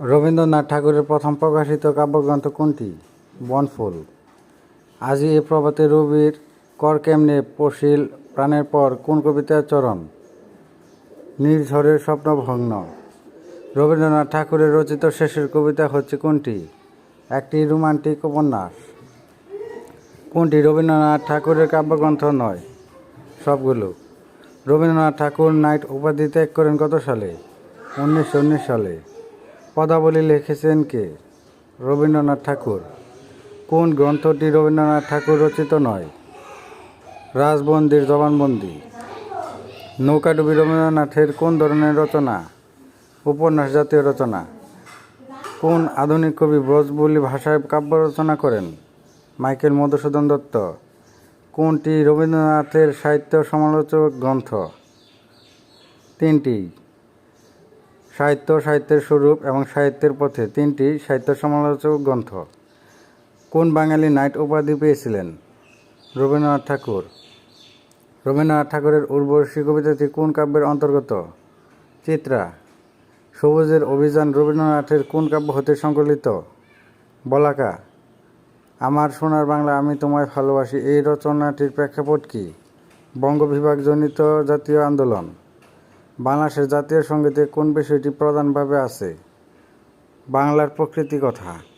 রবীন্দ্রনাথ ঠাকুরের প্রথম প্রকাশিত কাব্যগ্রন্থ কোনটি? বনফুল। আজি এ প্রভাতে রবির কর কেমনে পশিল প্রাণের পর কোন কবিতার চরণ? নির্ঝরের স্বপ্নভগ্ন। রবীন্দ্রনাথ ঠাকুরের রচিত শেষের কবিতা হচ্ছে কোনটি? একটি রোমান্টিক উপন্যাস। কোনটি রবীন্দ্রনাথ ঠাকুরের কাব্যগ্রন্থ নয়? সবগুলো। রবীন্দ্রনাথ ঠাকুর নাইট উপাধি ত্যাগ করেন কত সালে? 1919 সালে। পদাবলী লিখেছেন কে? রবীন্দ্রনাথ ঠাকুর। কোন গ্রন্থটি রবীন্দ্রনাথ ঠাকুর রচিত নয়? রাজবন্দির জবানবন্দি। নৌকাডুবি রবীন্দ্রনাথের কোন ধরনের রচনা? উপন্যাস জাতীয় রচনা। কোন আধুনিক কবি ব্রজবুলি ভাষায় কাব্য রচনা করেন? মাইকেল মধুসূদন দত্ত। কোনটি রবীন্দ্রনাথের সাহিত্য সমালোচক গ্রন্থ? তিনটি। সাহিত্য, সাহিত্যের স্বরূপ এবং সাহিত্যের পথে তিনটি সাহিত্য সমালোচক গ্রন্থ। কোন বাঙালি নাইট উপাধি পেয়েছিলেন? রবীন্দ্রনাথ ঠাকুর। রবীন্দ্রনাথ ঠাকুরের উর্বশী কবিতাটি কোন কাব্যের অন্তর্গত? চিত্রা। সবুজের অভিযান রবীন্দ্রনাথের কোন কাব্য হতে সংকলিত? বলাকা। আমার সোনার বাংলা আমি তোমায় ভালোবাসি এই রচনাটির প্রেক্ষাপট কী? বঙ্গবিভাগজনিত জাতীয় আন্দোলন। বাংলাদেশের জাতীয় সঙ্গীতে কোন বিষয়টি প্রধানভাবে আছে? বাংলার প্রকৃতি কথা।